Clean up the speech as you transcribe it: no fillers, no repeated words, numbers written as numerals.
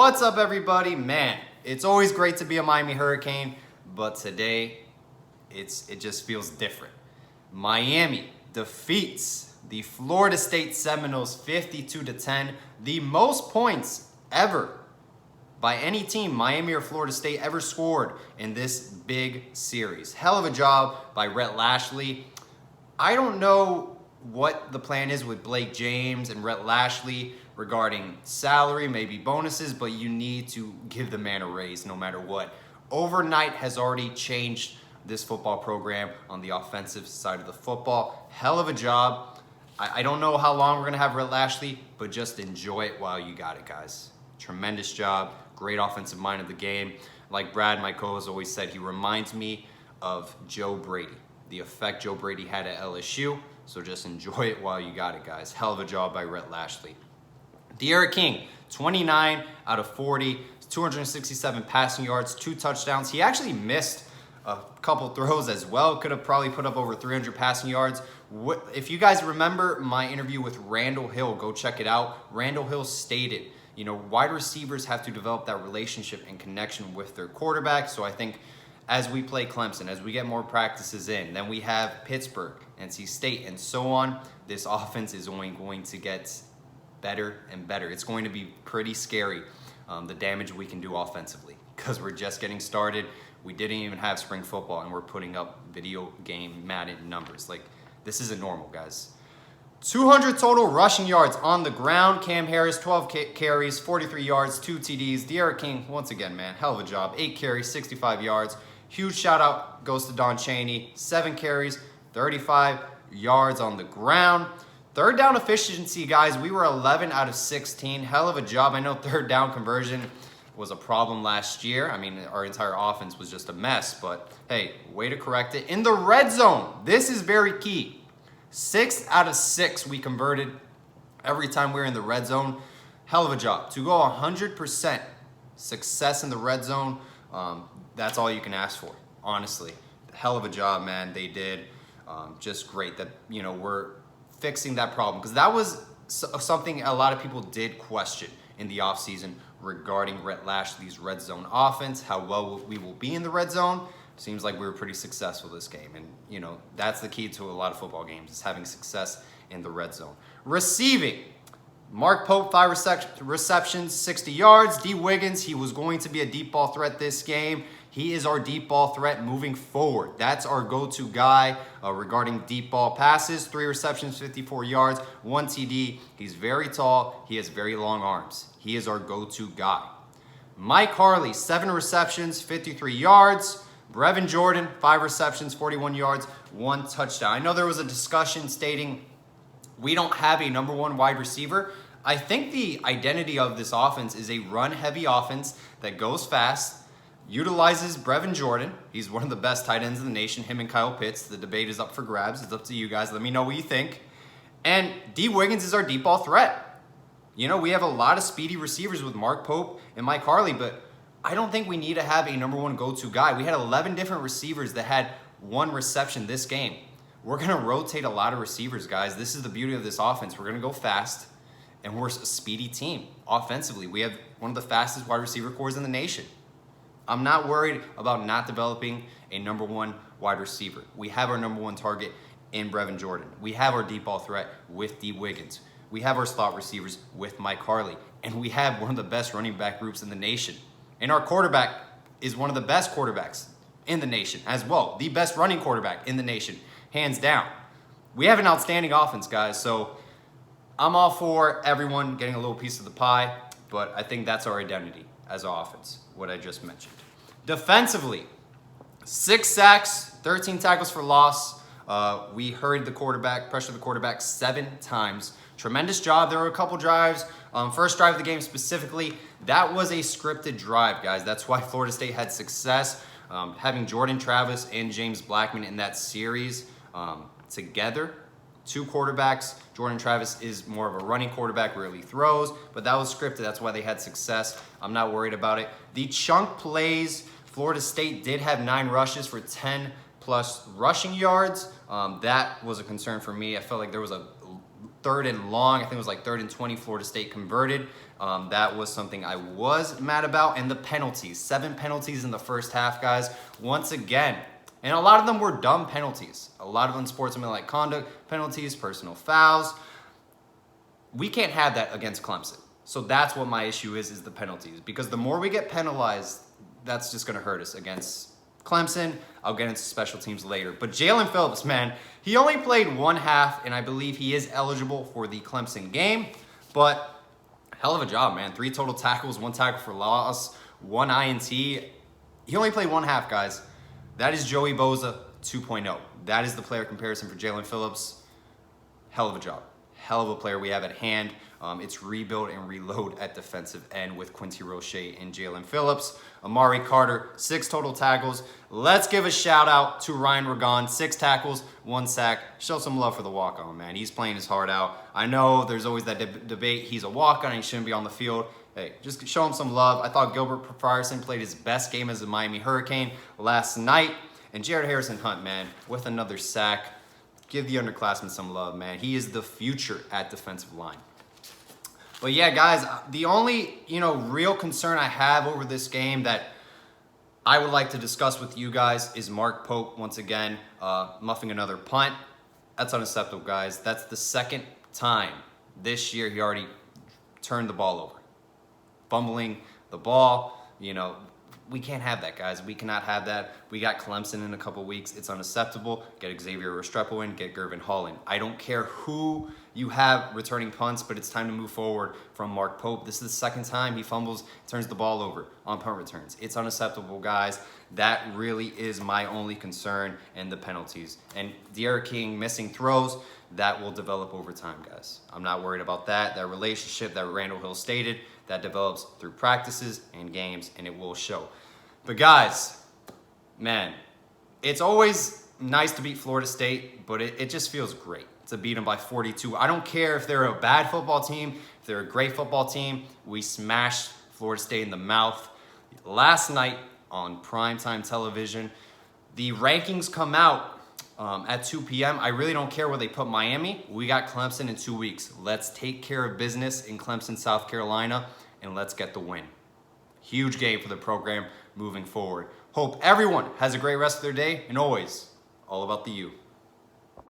What's up, everybody? Man, it's always great to be a Miami Hurricane, but today it just feels different. Miami defeats the Florida State Seminoles 52-10, the most points ever by any team, Miami or Florida State, ever scored in this big series. Hell of a job by Rhett Lashlee. I don't know what the plan is with Blake James and Rhett Lashlee regarding salary, maybe bonuses, but you need to give the man a raise no matter what. Overnight has already changed this football program on the offensive side of the football. Hell of a job. I don't know how long we're going to have Rhett Lashlee, but just enjoy it while you got it, guys. Tremendous job. Great offensive mind of the game. Like Brad, my co-host, always said, he reminds me of Joe Brady, the effect Joe Brady had at LSU. So just enjoy it while you got it, guys. Hell of a job by Rhett Lashlee. De'Ara King, 29 out of 40, 267 passing yards, 2 touchdowns. He actually missed a couple throws as well. Could have probably put up over 300 passing yards. If you guys remember my interview with Randall Hill, go check it out. Randall Hill stated, wide receivers have to develop that relationship and connection with their quarterback. So I think as we play Clemson, as we get more practices in, then we have Pittsburgh, NC State, and so on, this offense is only going to get better and better. It's going to be pretty scary, the damage we can do offensively, because we're just getting started. We didn't even have spring football, and we're putting up video game Madden numbers. Like, this isn't normal, guys. 200 total rushing yards on the ground. Cam Harris, 12 carries, 43 yards, 2 TDs. De'Ara King, once again, man, hell of a job. 8 carries, 65 yards. Huge shout out goes to Don Chaney. 7 carries, 35 yards on the ground. Third down efficiency, guys, we were 11 out of 16. Hell of a job. I know third down conversion was a problem last year. I mean, our entire offense was just a mess, but hey, way to correct it. In the red zone, this is very key. 6 out of 6 we converted every time we were in the red zone. Hell of a job. To go 100% success in the red zone, that's all you can ask for, honestly. Hell of a job, man, they did. Just great that, we're fixing that problem, because that was something a lot of people did question in the offseason regarding Rhett Lashlee's red zone offense, how well we will be in the red zone. Seems like we were pretty successful this game, and that's the key to a lot of football games, is having success in the red zone. Receiving, Mark Pope, 5 receptions, 60 yards. D. Wiggins, he was going to be a deep ball threat this game. He is our deep ball threat moving forward. That's our go-to guy regarding deep ball passes. 3 receptions, 54 yards, 1 TD. He's very tall. He has very long arms. He is our go-to guy. Mike Harley, 7 receptions, 53 yards. Brevin Jordan, 5 receptions, 41 yards, 1 touchdown. I know there was a discussion stating we don't have a number 1 wide receiver. I think the identity of this offense is a run-heavy offense that goes fast, utilizes Brevin Jordan. He's one of the best tight ends in the nation, him and Kyle Pitts. The debate is up for grabs. It's up to you guys. Let me know what you think. And D. Wiggins is our deep ball threat. We have a lot of speedy receivers with Mark Pope and Mike Harley, but I don't think we need to have a number 1 go-to guy. We had 11 different receivers that had 1 reception this game. We're going to rotate a lot of receivers, guys. This is the beauty of this offense. We're going to go fast, and we're a speedy team offensively. We have one of the fastest wide receiver cores in the nation. I'm not worried about not developing a number 1 wide receiver. We have our number 1 target in Brevin Jordan. We have our deep ball threat with D. Wiggins. We have our slot receivers with Mike Harley. And we have one of the best running back groups in the nation. And our quarterback is one of the best quarterbacks in the nation as well. The best running quarterback in the nation, hands down. We have an outstanding offense, guys. So I'm all for everyone getting a little piece of the pie, but I think that's our identity as our offense, what I just mentioned. Defensively, 6 sacks, 13 tackles for loss. We hurried the quarterback, pressured the quarterback 7 times. Tremendous job. There were a couple drives. First drive of the game specifically, that was a scripted drive, guys. That's why Florida State had success. Having Jordan Travis and James Blackman in that series together, 2 quarterbacks. Jordan Travis is more of a running quarterback, rarely throws, but that was scripted. That's why they had success. I'm not worried about it. The chunk plays, Florida State did have 9 rushes for 10 plus rushing yards. That was a concern for me. I felt like there was a third and long. I think it was like 3rd and 20. Florida State converted. That was something I was mad about. And the penalties. 7 penalties in the first half, guys. Once again. And a lot of them were dumb penalties. A lot of unsportsmanlike conduct penalties, personal fouls. We can't have that against Clemson. So that's what my issue is the penalties. Because the more we get penalized, that's just going to hurt us against Clemson. I'll get into special teams later. But Jalen Phillips, man, he only played 1 half, and I believe he is eligible for the Clemson game. But hell of a job, man. 3 total tackles, 1 tackle for loss, 1 INT. He only played 1 half, guys. That is Joey Bosa 2.0. That is the player comparison for Jalen Phillips. Hell of a job. Hell of a player we have at hand. It's rebuild and reload at defensive end with Quincy Roche and Jalen Phillips. Amari Carter, 6 total tackles. Let's give a shout out to Ryan Ragon, 6 tackles, 1 sack. Show some love for the walk-on, man. He's playing his heart out. I know there's always that debate. He's a walk-on and he shouldn't be on the field. Hey, just show him some love. I thought Gilbert Frierson played his best game as a Miami Hurricane last night. And Jared Harrison Hunt, man, with another sack. Give the underclassmen some love, man. He is the future at defensive line. But yeah, guys, the only, real concern I have over this game that I would like to discuss with you guys is Mark Pope, once again, muffing another punt. That's unacceptable, guys. That's the 2nd time this year he already turned the ball over. Fumbling the ball, we can't have that, guys. We cannot have that. We got Clemson in a couple weeks. It's unacceptable. Get Xavier Restrepo in, get Gervin Hall in. I don't care who you have returning punts, but it's time to move forward from Mark Pope. This is the 2nd time he fumbles, turns the ball over on punt returns. It's unacceptable, guys. That really is my only concern, and the penalties. And De'Ara King missing throws, that will develop over time, guys. I'm not worried about that. That relationship that Randall Hill stated, that develops through practices and games, and it will show. But guys, man, it's always nice to beat Florida State, but it just feels great to beat them by 42. I don't care if they're a bad football team, if they're a great football team. We smashed Florida State in the mouth last night on primetime television. The rankings come out at 2 p.m. I really don't care where they put Miami. We got Clemson in 2 weeks. Let's take care of business in Clemson, South Carolina, and let's get the win. Huge game for the program moving forward. Hope everyone has a great rest of their day, and always, all about the U.